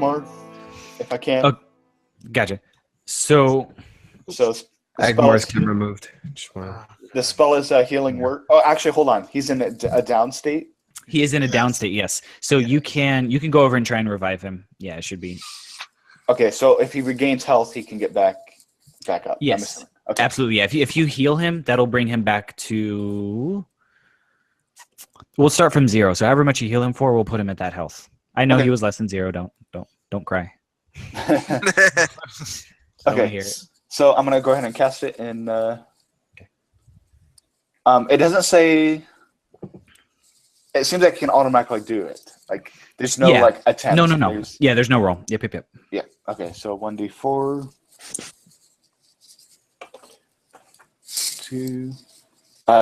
Agmar, if I can. Oh, gotcha. So Agmar's been removed. The spell is healing word. Oh, actually, hold on. He's in a down state. he is in a down state, yes. So you can go over and try and revive him. Yeah, it should be. Okay, so if he regains health, he can get back up. Yes, okay. absolutely. Yeah, if you heal him, that'll bring him back to. We'll start from 0. So however much you heal him for, we'll put him at that health. I know he was less than 0. Don't cry. Okay. So I'm gonna go ahead and cast it, and it doesn't say. It seems like you can automatically do it. Like there's no attempt. No. There's no roll. Yep. Yeah. Okay. So 1d4. 2.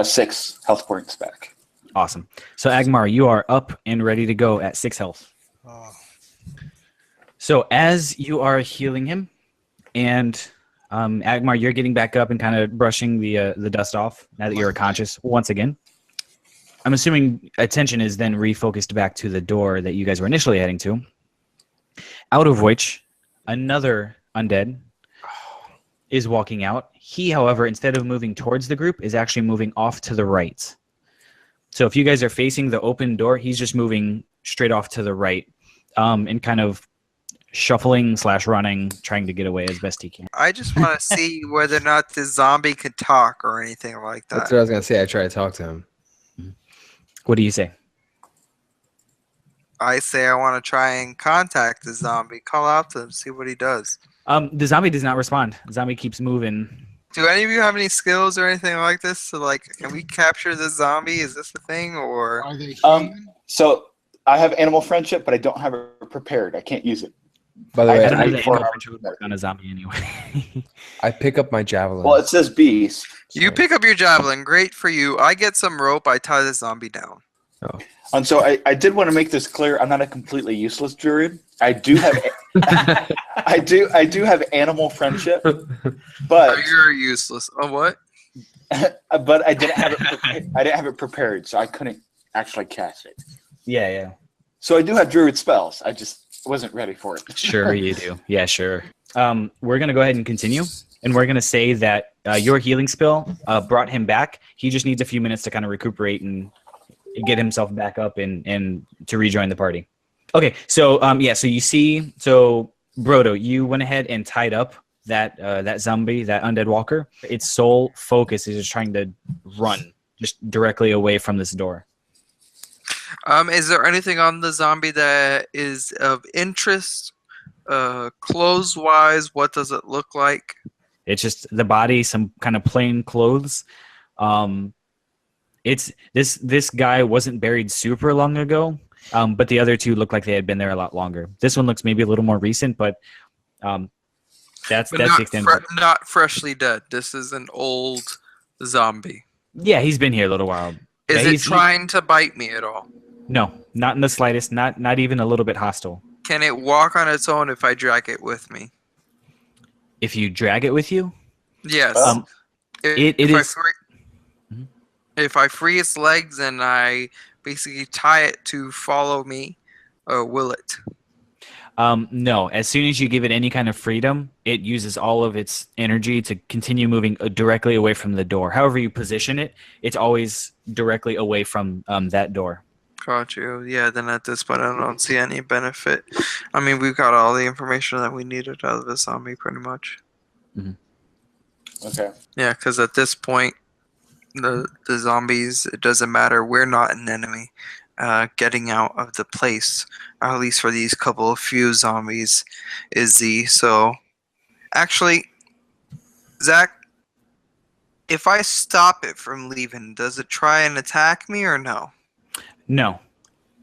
6 health points back. Awesome. So Agmar, you are up and ready to go at 6 health. Oh. So as you are healing him, and Agmar, you're getting back up and kind of brushing the dust off now that you're conscious once again. I'm assuming attention is then refocused back to the door that you guys were initially heading to, out of which another undead is walking out. He, however, instead of moving towards the group, is actually moving off to the right. So if you guys are facing the open door, he's just moving straight off to the right and kind of shuffling/running, trying to get away as best he can. I just want to see whether or not the zombie could talk or anything like that. That's what I was going to say. I tried to talk to him. What do you say? I say I want to try and contact the zombie, call out to him, see what he does. The zombie does not respond. The zombie keeps moving. Do any of you have any skills or anything like this? So, like, can we capture the zombie? Is this a thing, or? Are they human? So I have animal friendship, but I don't have it prepared. I can't use it. By the way, I don't know I- that animal friendship would work on a zombie anyway. I pick up my javelin. Well, it says beast. You pick up your javelin. Great for you. I get some rope. I tie the zombie down. Oh. And so I did want to make this clear. I'm not a completely useless druid. I do have I do have animal friendship, but Oh, you're useless. Oh, what? but I didn't have it prepared, so I couldn't actually cast it. Yeah. So I do have druid spells. I just wasn't ready for it. Sure you do. Yeah, sure. We're going to go ahead and continue, and we're going to say that your healing spell brought him back. He just needs a few minutes to kind of recuperate and get himself back up and to rejoin the party. Okay, so so you see, Brodo, you went ahead and tied up that zombie, that undead walker. Its sole focus is just trying to run just directly away from this door. Is there anything on the zombie that is of interest? Clothes-wise, what does it look like? It's just the body, some kind of plain clothes. It's this guy wasn't buried super long ago, but the other two look like they had been there a lot longer. This one looks maybe a little more recent, but that's the extent. Not freshly dead. This is an old zombie. Yeah, he's been here a little while. Is Yeah, it trying to bite me at all? No, not in the slightest. Not even a little bit hostile. Can it walk on its own if I drag it with me? If you drag it with you, Yes. If I free its legs and I basically tie it to follow me, will it? No. As soon as you give it any kind of freedom, it uses all of its energy to continue moving directly away from the door. However you position it, it's always directly away from that door. Got you. Yeah, then at this point I don't see any benefit. I mean, we've got all the information that we needed out of the zombie pretty much. Okay. Yeah, because at this point, the zombies, it doesn't matter. We're not an enemy. Getting out of the place, at least for these couple of few zombies, is the... So, actually, Zach, if I stop it from leaving, does it try and attack me or no? No.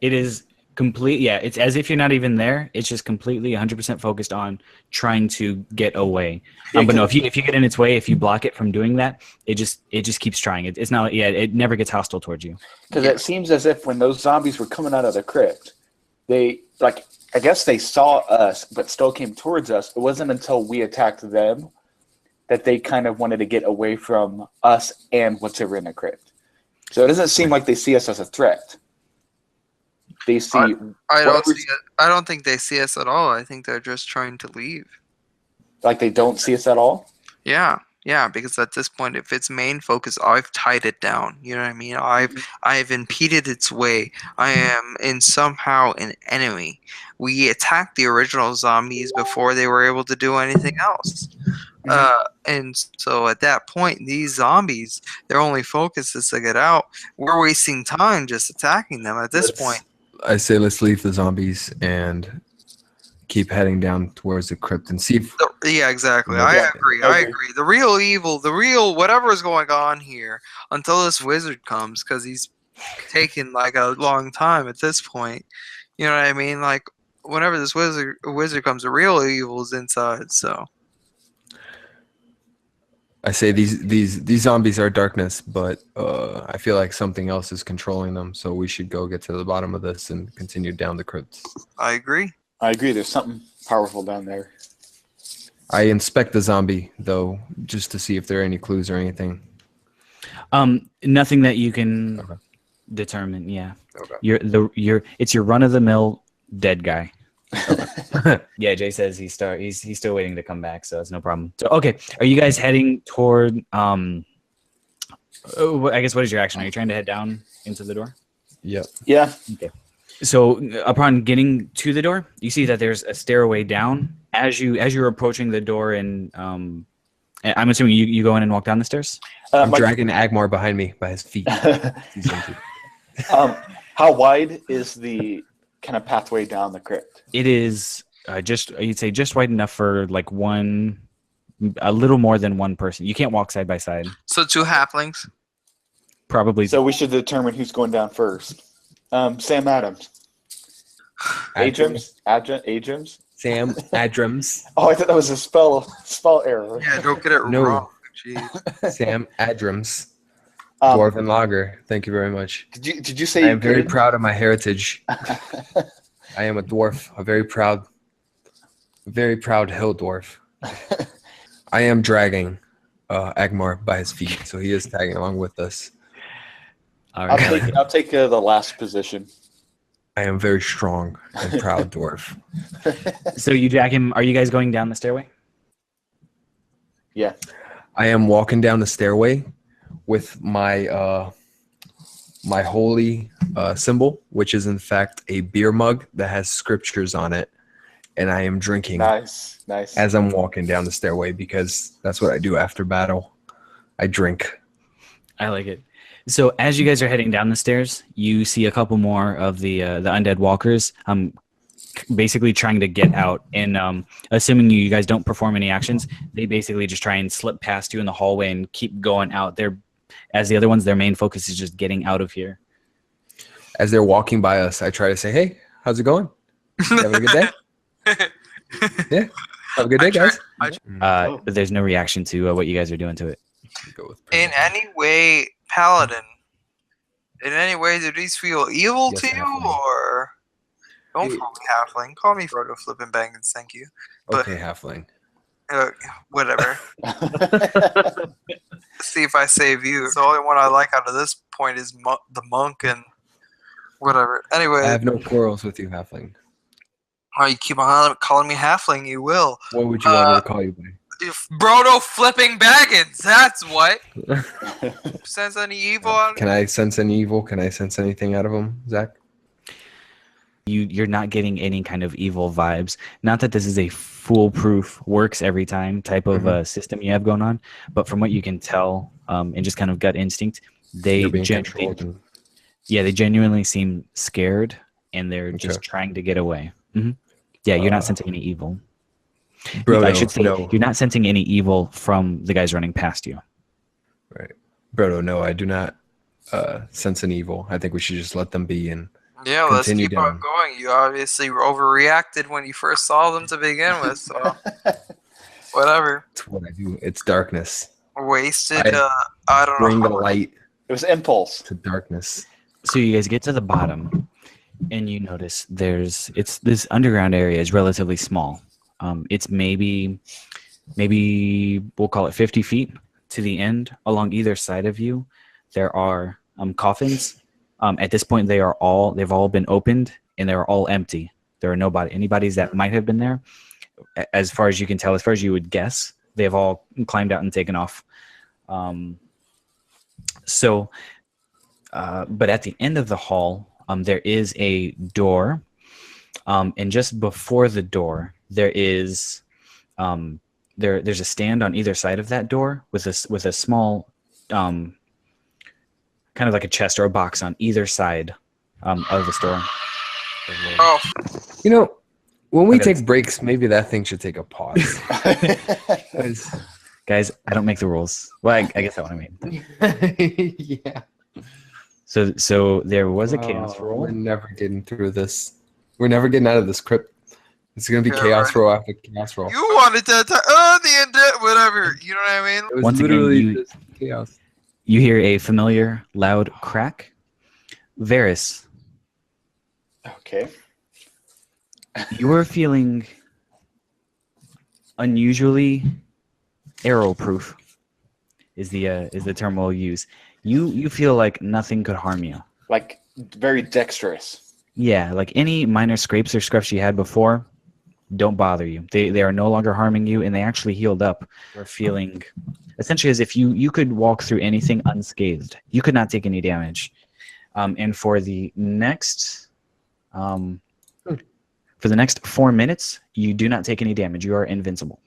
It is complete. Yeah, it's as if you're not even there. It's just completely 100% focused on trying to get away. But no, if you get in its way, if you block it from doing that, it just keeps trying. It's not. Yeah, it never gets hostile towards you. Because it seems as if when those zombies were coming out of the crypt, they I guess they saw us, but still came towards us. It wasn't until we attacked them that they kind of wanted to get away from us and whatever in the crypt. So it doesn't seem like they see us as a threat. They see. I don't whatever's- see it. I don't think they see us at all. I think they're just trying to leave. Like they don't see us at all. Yeah, because at this point, if its main focus, I've tied it down. You know what I mean? I've impeded its way. I am somehow an enemy. We attacked the original zombies before they were able to do anything else. And so at that point, these zombies, their only focus is to get out. We're wasting time just attacking them at this point. I say let's leave the zombies and keep heading down towards the crypt and see if Yeah, exactly. Yeah, I agree. The real evil, whatever is going on here, until this wizard comes, because he's taken like a long time at this point. You know what I mean? Like whenever this wizard comes, the real evil is inside. So I say these zombies are darkness, but I feel like something else is controlling them. So we should go get to the bottom of this and continue down the crypt. I agree. There's something powerful down there. I inspect the zombie though, just to see if there are any clues or anything. Nothing that you can determine. Yeah, Okay. it's your run of the mill dead guy. Yeah, Jay says he's still waiting to come back, so it's no problem. So okay, are you guys heading toward? I guess what is your action? Are you trying to head down into the door? Yep. Yeah. Okay. So upon getting to the door, you see that there's a stairway down. As you're approaching the door, and I'm assuming you go in and walk down the stairs. I'm dragging Agmar behind me by his feet. He's empty. How wide is the kind of pathway down the crypt? It is you'd say just wide enough for like a little more than one person. You can't walk side by side. So 2 halflings. Probably. So we should determine who's going down first. Sam Adams. Adrims? Sam Adrams. Oh, I thought that was a spell error. Yeah, don't get it No. wrong. Jeez. Sam Adrams. Dwarven Lager. Thank you very much. Did you say I am very proud of my heritage. I am a dwarf, a very proud hill dwarf. I am dragging Agmar by his feet, so he is tagging along with us. All right. I'll take the last position. I am very strong and proud dwarf. So you jack him. Are you guys going down the stairway? Yeah. I am walking down the stairway with my my holy symbol, which is in fact a beer mug that has scriptures on it, and I am drinking Nice. as I'm walking down the stairway because that's what I do after battle. I drink. I like it. So as you guys are heading down the stairs, you see a couple more of the undead walkers. Basically trying to get out, and assuming you guys don't perform any actions, they basically just try and slip past you in the hallway and keep going out there. As the other ones, their main focus is just getting out of here. As they're walking by us, I try to say, "Hey, how's it going? You having a good day? Yeah, have a good day, guys." But there's no reaction to what you guys are doing to it. Go with In any way, Paladin, in any way, do these feel evil Yes, to you, halfling. or don't call me halfling? Call me Frodo Flippin' Bangins, thank you. But Okay, halfling. whatever. See if I save you. The only one I like out of this point is the monk and whatever. Anyway, I have no quarrels with you, halfling. oh, you keep on calling me halfling, you will. What would you want me to call you by? Frodo Flipping Baggins, that's what. Sense any evil out of Can I sense any evil? Can I sense anything out of him, Zach? You're not getting any kind of evil vibes. Not that this is a foolproof, works every time type of system you have going on, but from what you can tell, and just kind of gut instinct, they You're being controlled and- they genuinely seem scared, and they're just trying to get away. Yeah, you're not sensing any evil. Brodo, I should say no. you're not sensing any evil from the guys running past you. Right. Brodo, no, I do not sense an evil. I think we should just let them be and Yeah, let's continue keep on down. going. You obviously overreacted when you first saw them to begin with, so whatever. It's what I do. It's darkness. Wasted, I don't Bring the know. light It was impulse. to darkness. So you guys get to the bottom, and you notice this underground area is relatively small. It's maybe we'll call it 50 feet to the end. Along either side of you, there are coffins At this point, they've all been opened and they're all empty. There are anybody's that might have been there. As far as you can tell, as far as you would guess, they have all climbed out and taken off. But at the end of the hall, there is a door, and just before the door, there is there's a stand on either side of that door with a small kind of like a chest or a box on either side of the store. Oh, You know, when we Okay. take breaks, maybe that thing should take a pause. Guys, I don't make the rules. Well, I guess that's what I mean. Yeah. So there was a chaos roll. We're never getting through this. We're never getting out of this crypt. It's gonna be Yeah, chaos right. roll after chaos roll. you wanted that time. The end, whatever. You know what I mean? It was Once again, literally you- just chaos. You hear a familiar, loud crack. Varys, Okay. you are feeling unusually arrow-proof. Is the term we'll use. You feel like nothing could harm you. Like very dexterous. Yeah, like any minor scrapes or scuffs you had before, don't bother you. They are no longer harming you, and they actually healed up. You're feeling essentially as if you could walk through anything unscathed. You could not take any damage. And for the next 4 minutes, you do not take any damage. You are invincible.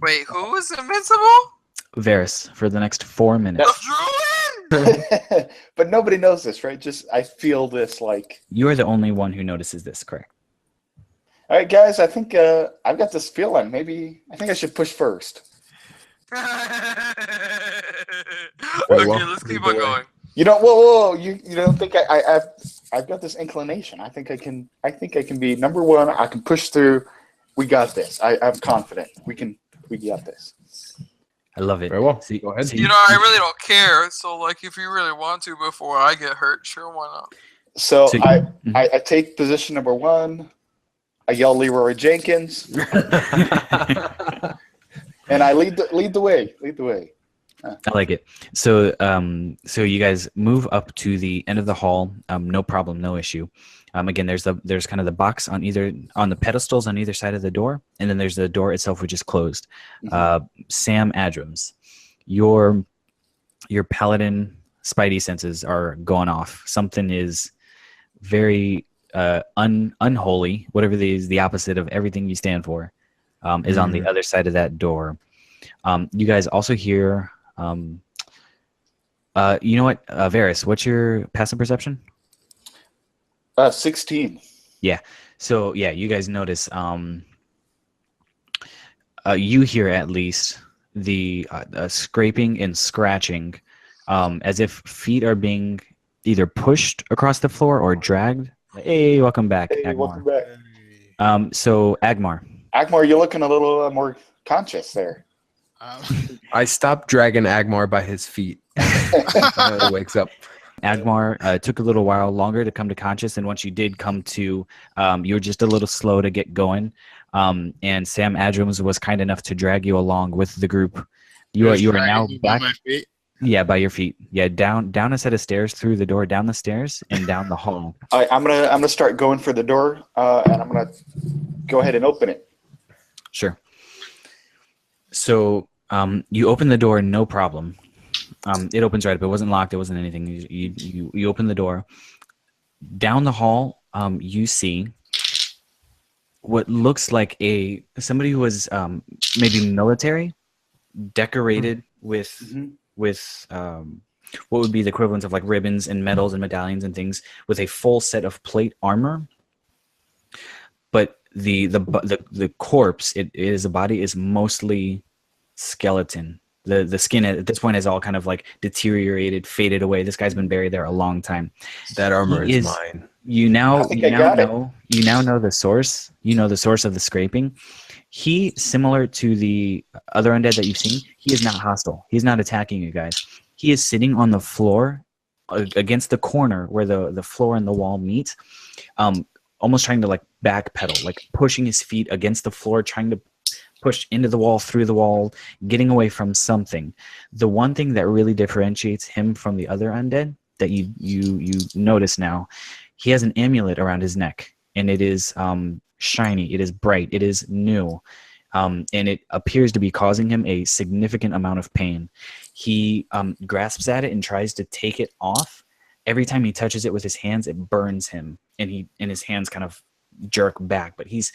Wait, who is invincible? Varys, for the next 4 minutes. The druid? But nobody knows this, right? Just I feel this like. You are the only one who notices this, correct? All right, guys. I think I've got this feeling. Maybe I think I should push first. Okay, well, let's keep either on way. going. You don't. Whoa! You don't think I've got this inclination. I think I can be number one. I can push through. We got this. I'm confident. We got this. I love it. Very well. See- Go ahead. see- You know, I really don't care. So, like, if you really want to before I get hurt, sure, why not? So So- I take position number one. I yell Leroy Jenkins, and I lead the way. Lead the way. I like it. So, so you guys move up to the end of the hall. No problem, no issue. Again, there's kind of the box on the pedestals on either side of the door, and then there's the door itself, which is closed. Sam Adrams, your paladin spidey senses are going off. Something is very unholy, whatever is the opposite of everything you stand for, is on the other side of that door. You guys also hear. You know what, Varys? What's your passive perception? 16. So yeah, you guys notice. You hear at least the scraping and scratching, as if feet are being either pushed across the floor or dragged. Hey, welcome back, Hey, Agmar. welcome back. So Agmar, Agmar, you're looking a little more conscious there. I stopped dragging Agmar by his feet. Finally wakes up. Agmar took a little while longer to come to conscious, and once you did come to, you were just a little slow to get going. And Sam Adrams was kind enough to drag you along with the group. You are now back. My feet. Yeah, by your feet. Yeah, down a set of stairs, through the door, down the stairs, and down the hall. All right, I'm gonna start going for the door, and I'm gonna go ahead and open it. Sure. So you open the door, no problem. It opens right up. It wasn't locked. It wasn't anything. You open the door. Down the hall, you see what looks like somebody who was maybe military, decorated with what would be the equivalent of like ribbons and medals and medallions and things, with a full set of plate armor. But the corpse, the body is mostly skeleton. The skin at this point is all kind of like deteriorated, faded away. This guy's been buried there a long time. That armor He is is- mine. You now I got know the source. You know the source of the scraping. He, similar to the other undead that you've seen, he is not hostile. He's not attacking you guys. He is sitting on the floor against the corner where the floor and the wall meet, almost trying to like backpedal, like pushing his feet against the floor, trying to push into the wall, through the wall, getting away from something. The one thing that really differentiates him from the other undead that you notice now, he has an amulet around his neck, and it is shiny, it is bright, it is new, and it appears to be causing him a significant amount of pain. He grasps at it and tries to take it off. Every time he touches it with his hands, it burns him, and his hands kind of jerk back. But he's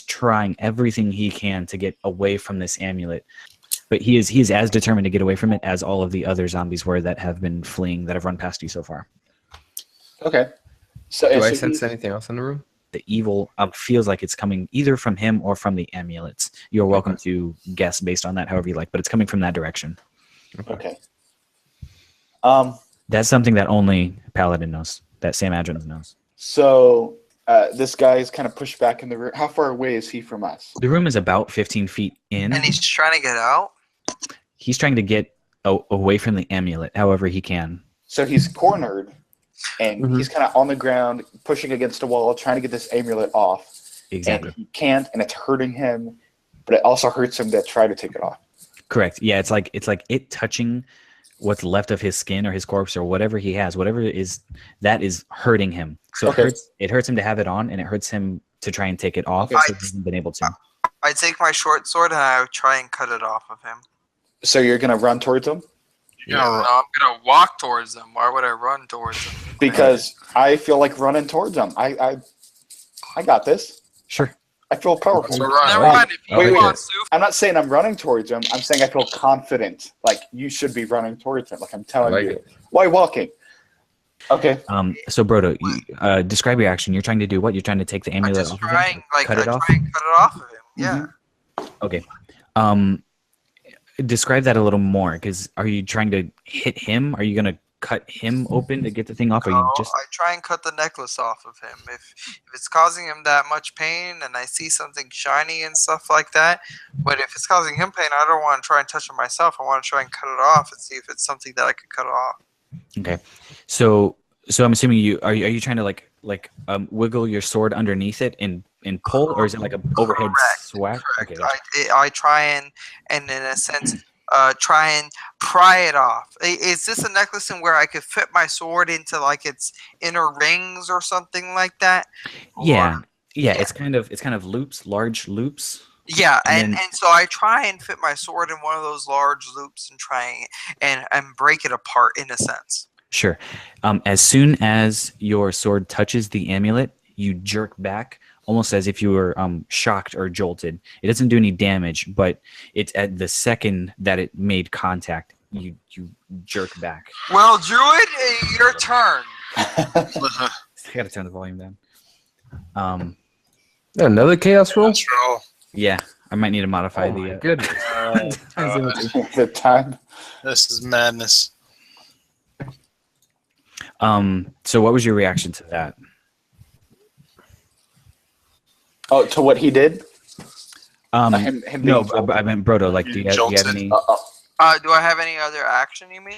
trying everything he can to get away from this amulet. But he is as determined to get away from it as all of the other zombies were that have been fleeing, that have run past you so far. Okay. So Do I sense anything else in the room? The evil feels like it's coming either from him or from the amulets. You're welcome to guess based on that however you like, but it's coming from that direction. Okay. That's something that only Paladin knows, that Sam Adrian knows. So this guy is kind of pushed back in the room. How far away is he from us? The room is about 15 feet in. And he's trying to get out? He's trying to get away from the amulet however he can. So he's cornered, and he's kind of on the ground, pushing against a wall, trying to get this amulet off. Exactly. And he can't, and it's hurting him, but it also hurts him to try to take it off. Correct. Yeah, it's like it touching what's left of his skin or his corpse or whatever he has, whatever it is, that is hurting him. So it hurts him to have it on, and it hurts him to try and take it off. So he hasn't been able to. I take my short sword and I try and cut it off of him. So you're gonna run towards him? No, I'm gonna walk towards them. Why would I run towards them? Because I feel like running towards him. I got this. Sure. I feel powerful. Never mind. If you want to, I'm not saying I'm running towards him. I'm saying I feel confident. Like you should be running towards him. Like I'm telling you. Why walking? Okay. So Brodo, describe your action. You're trying to do what? You're trying to take the amulet off of him? Cut it off of him. Yeah. Okay. Describe that a little more, because are you trying to hit him? Are you going to cut him open to get the thing off? Or you just... I try and cut the necklace off of him. If it's causing him that much pain and I see something shiny and stuff like that, but if it's causing him pain, I don't want to try and touch it myself. I want to try and cut it off and see if it's something that I could cut off. Okay. So I'm assuming you are you trying to like wiggle your sword underneath it and pull, or is it like a overhead swack? Correct. Okay, gotcha. I try and in a sense try and pry it off. Is this a necklace in where I could fit my sword into like its inner rings or something like that? Yeah. It's kind of loops, large loops. Yeah, and so I try and fit my sword in one of those large loops and try and break it apart in a sense. Sure. As soon as your sword touches the amulet, you jerk back, almost as if you were shocked or jolted. It doesn't do any damage, but it's at the second that it made contact, you jerk back. Well, Druid, your turn. I gotta turn the volume down. Another chaos roll? Yeah, I might need to modify the. Goodness. The time. This is madness. So what was your reaction to that? Oh, to what he did? Him no, I meant Brodo. Like, do you have any? Do I have any other action? You mean?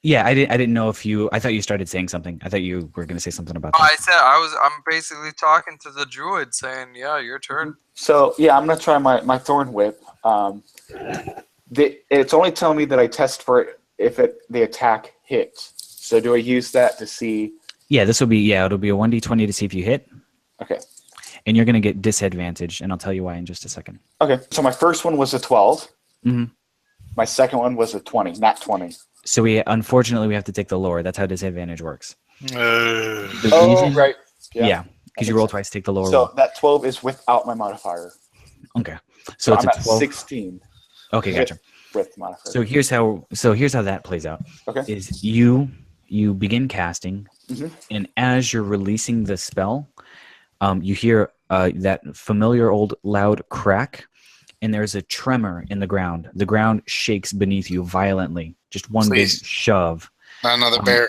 Yeah, I didn't know if you. I thought you started saying something. I thought you were going to say something about that. I said I'm basically talking to the druid, saying, "Yeah, your turn." So yeah, I'm gonna try my thorn whip. It's only telling me that I test for it if the attack hits. So do I use that to see? Yeah, this will be it'll be a 1d20 to see if you hit. Okay. And you're gonna get disadvantage, and I'll tell you why in just a second. Okay. So my first one was a 12. Mm-hmm. My second one was a 20, not 20. So unfortunately we have to take the lower. That's how disadvantage works. Right. Yeah, because you roll twice, take the lower. So roll. that 12 is without my modifier. Okay. So it's I'm a 12. At 16. Okay, gotcha. With modifier. So here's how that plays out. Okay. Is you begin casting, and as you're releasing the spell, you hear that familiar old loud crack, and there's a tremor in the ground. The ground shakes beneath you violently. Just one big shove. Not another bear.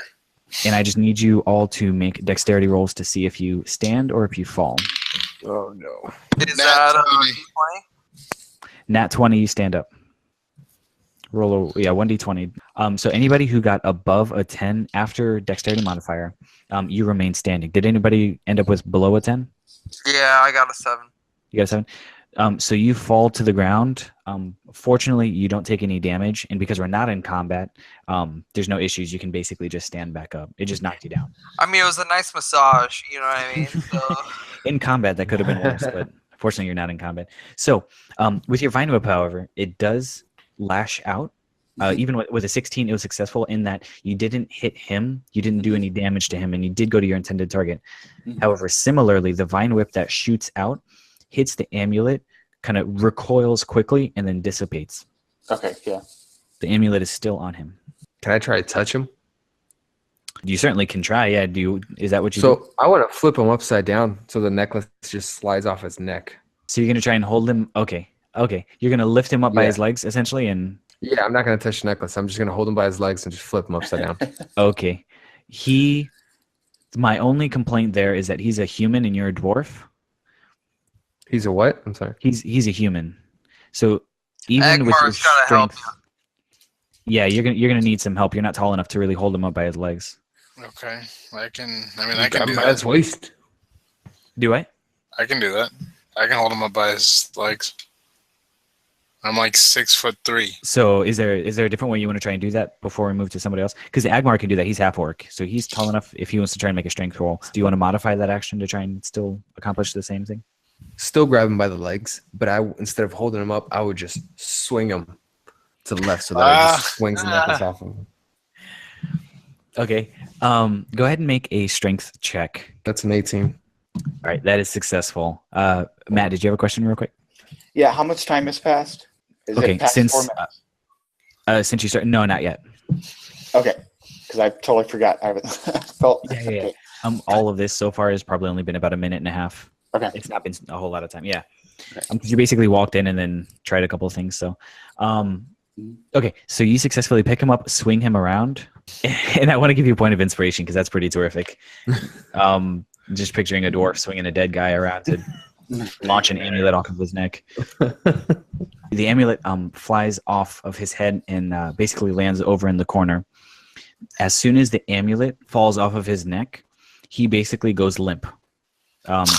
And I just need you all to make dexterity rolls to see if you stand or if you fall. Oh no! Is that a 20? Nat 20, you stand up. Roll 1d20. So anybody who got above a 10 after dexterity modifier, you remain standing. Did anybody end up with below a 10? Yeah, I got a 7. You got a 7? So you fall to the ground. Fortunately, you don't take any damage, and because we're not in combat, there's no issues. You can basically just stand back up. It just knocked you down. I mean, it was a nice massage. You know what I mean? So In combat, that could have been worse, but fortunately, you're not in combat. So with your Vine Whip, however, it does lash out. Even with a 16, it was successful in that you didn't hit him, you didn't do any damage to him, and you did go to your intended target. However, similarly, the Vine Whip that shoots out hits the amulet, kind of recoils quickly, and then dissipates. Okay, yeah. The amulet is still on him. Can I try to touch him? You certainly can try. Yeah. Is that what you do? So I want to flip him upside down so the necklace just slides off his neck. So you're gonna try and hold him. Okay. You're gonna lift him up by Yeah. his legs, essentially, and Yeah, I'm not going to touch the necklace. I'm just going to hold him by his legs and just flip him upside down. okay. My only complaint there is that he's a human and you're a dwarf. He's a what? I'm sorry. He's a human. So even with your Agmar's gotta help strength, yeah, you're gonna need some help. You're not tall enough to really hold him up by his legs. Okay, I can Grab do him by his that. waist. Do I? I can do that. I can hold him up by his legs. I'm like 6'3". So is there a different way you want to try and do that before we move to somebody else? Because Agmar can do that. He's half orc, so he's tall enough if he wants to try and make a strength roll. Do you want to modify that action to try and still accomplish the same thing? Still grab him by the legs, but instead of holding him up, I would just swing him to the left so that he just swings the necklace off him. Okay. Go ahead and make a strength check. That's an 18. All right, that is successful. Matt, did you have a question real quick? Yeah, how much time has passed? Is Okay, it past 4 minutes? since you started, no, not yet. Okay, because I totally forgot. I felt. Yeah. Okay. All of this so far has probably only been about a minute and a half. Okay. It's not been a whole lot of time. Yeah. Okay. 'Cause you basically walked in and then tried a couple of things. So, okay. So you successfully pick him up, swing him around, and I want to give you a point of inspiration because that's pretty terrific. Just picturing a dwarf swinging a dead guy around to launch an amulet off of his neck. The amulet flies off of his head and basically lands over in the corner. As soon as the amulet falls off of his neck, he basically goes limp.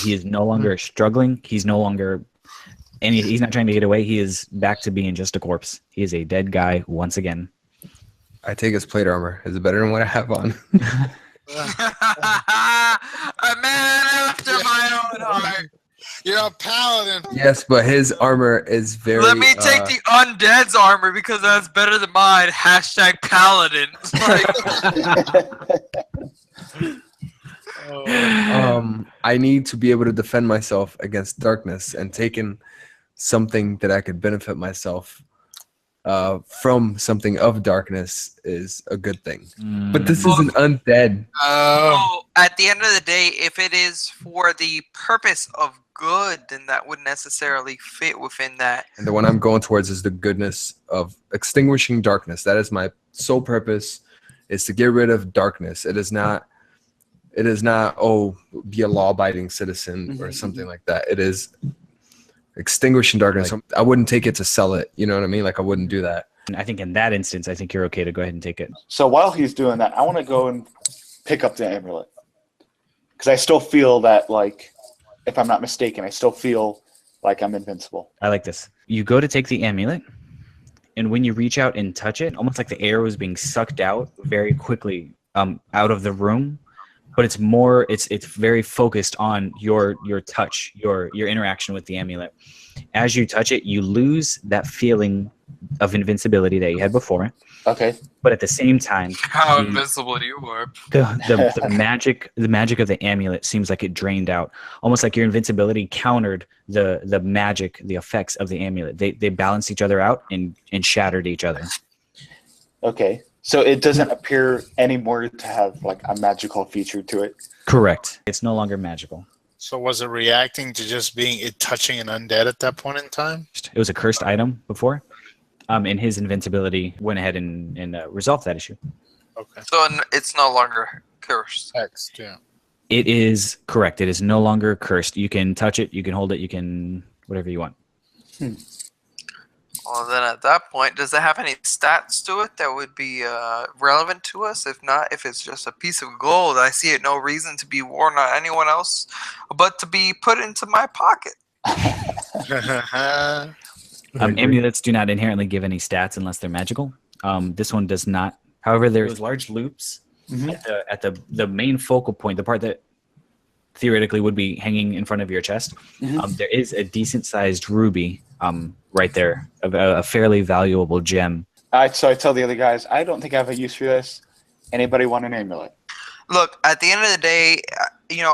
He is no longer struggling. He's no longer he's not trying to get away. He is back to being just a corpse. He is a dead guy once again. I take his plate armor. Is it better than what I have on? a man after my own heart. You're a paladin. Yes, but his armor is very. Let me take the undead's armor because that's better than mine. Hashtag paladin. I need to be able to defend myself against darkness, and taking something that I could benefit myself from something of darkness is a good thing. But this is an undead. So at the end of the day, if it is for the purpose of good, then that would necessarily fit within that. And the one I'm going towards is the goodness of extinguishing darkness. That is my sole purpose, is to get rid of darkness. It is not, be a law-abiding citizen or something like that. It is extinguishing darkness. Like, I wouldn't take it to sell it. You know what I mean? Like, I wouldn't do that. And I think in that instance, I think you're okay to go ahead and take it. So while he's doing that, I want to go and pick up the amulet. Because I still feel that, like, if I'm not mistaken, I still feel like I'm invincible. I like this. You go to take the amulet, and when you reach out and touch it, almost like the air was being sucked out very quickly out of the room. But it's more, it's very focused on your touch, your interaction with the amulet. As you touch it, you lose that feeling of invincibility that you had before. Okay. But at the same time, How invincible you were. the magic of the amulet seems like it drained out, almost like your invincibility countered the magic, the effects of the amulet. They balanced each other out and shattered each other. Okay. So it doesn't appear anymore to have like a magical feature to it. Correct. It's no longer magical. So was it reacting to just being touching an undead at that point in time? It was a cursed item before, and his invincibility went ahead and resolved that issue. Okay. So it's no longer cursed. Text, yeah. It is correct. It is no longer cursed. You can touch it. You can hold it. You can whatever you want. Well, then at that point, does it have any stats to it that would be relevant to us? If not, if it's just a piece of gold, I see it no reason to be worn on anyone else but to be put into my pocket. Amulets do not inherently give any stats unless they're magical. This one does not. However, there's large loops at the main focal point, the part that theoretically would be hanging in front of your chest. There is a decent-sized ruby right there, a fairly valuable gem. So I tell the other guys, I don't think I have a use for this. Anybody want an amulet? Look, at the end of the day,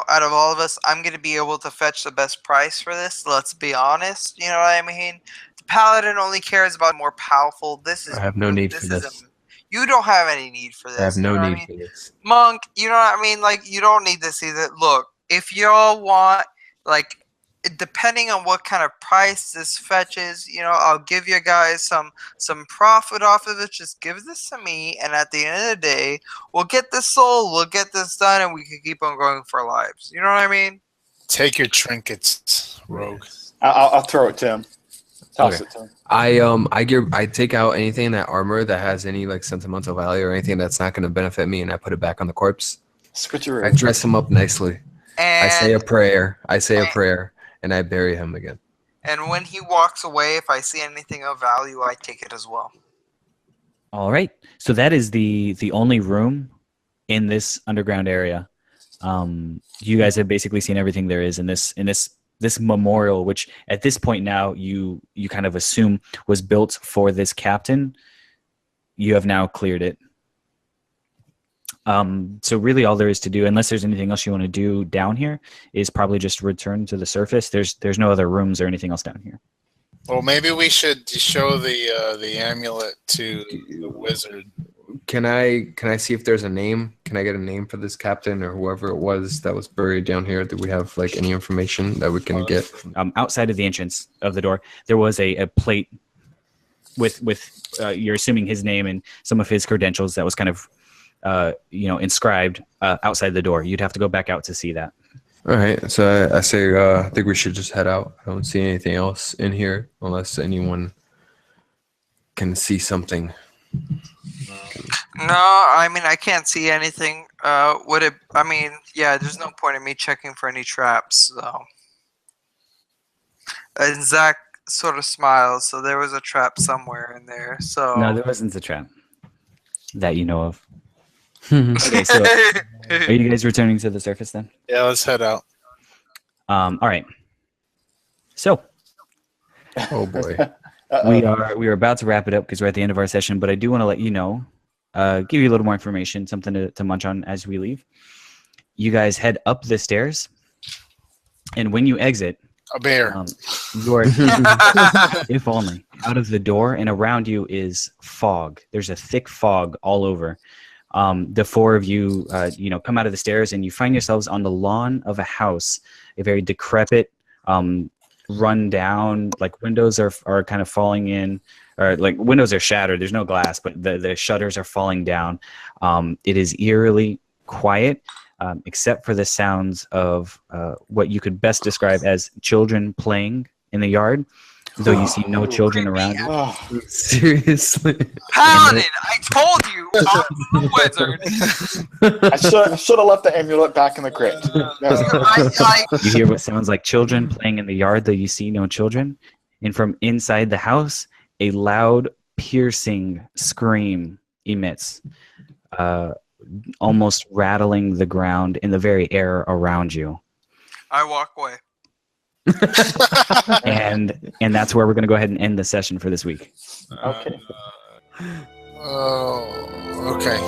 out of all of us, I'm going to be able to fetch the best price for this. Let's be honest. You know what I mean? The paladin only cares about more powerful. I have no need for this. You don't have any need for this. I have no need for this. Monk, you know what I mean? Like, you don't need this either. Look, if y'all want, like, depending on what kind of price this fetches, I'll give you guys some profit off of it. Just give this to me, and at the end of the day, we'll get this sold, we'll get this done, and we can keep on going for our lives. You know what I mean? Take your trinkets, rogue. I'll throw it to him. Toss it to him. I take out anything in that armor that has any like sentimental value or anything that's not going to benefit me, and I put it back on the corpse. Switcheroo. I dress him up nicely. And I say a prayer. And I bury him again. And when he walks away, if I see anything of value, I take it as well. All right. So that is the only room in this underground area. You guys have basically seen everything there is in this memorial, which at this point now you kind of assume was built for this captain. You have now cleared it. So really all there is to do, unless there's anything else you want to do down here, is probably just return to the surface. There's no other rooms or anything else down here. Well, maybe we should show the amulet to the wizard. Can I see if there's a name? Can I get a name for this captain or whoever it was that was buried down here? Do we have like any information that we can get? Outside of the entrance of the door, there was a plate with you're assuming his name and some of his credentials that was kind of inscribed outside the door. You'd have to go back out to see that. All right. So I say I think we should just head out. I don't see anything else in here unless anyone can see something. No, I mean, I can't see anything. There's no point in me checking for any traps. So. And Zach sort of smiles, so there was a trap somewhere in there. So no, there wasn't a trap that you know of. Okay, so are you guys returning to the surface then? Yeah, let's head out. All right. So, oh boy, we are about to wrap it up because we're at the end of our session. But I do want to let you know, give you a little more information, something to munch on as we leave. You guys head up the stairs, and when you exit, a bear. You are, if only, out of the door, and around you is fog. There's a thick fog all over. The four of you, come out of the stairs and you find yourselves on the lawn of a house, a very decrepit, run down, like windows are kind of falling in, or like windows are shattered. There's no glass, but the shutters are falling down. It is eerily quiet, except for the sounds of what you could best describe as children playing in the yard. Though you see no children around you. Oh, seriously. Paladin, I told you, I'm the wizard. I should have left the amulet back in the crypt. No. You hear what sounds like children playing in the yard, though you see no children. And from inside the house, a loud, piercing scream emits, almost rattling the ground in the very air around you. I walk away. and that's where we're going to go ahead and end the session for this week. Okay. Oh, okay.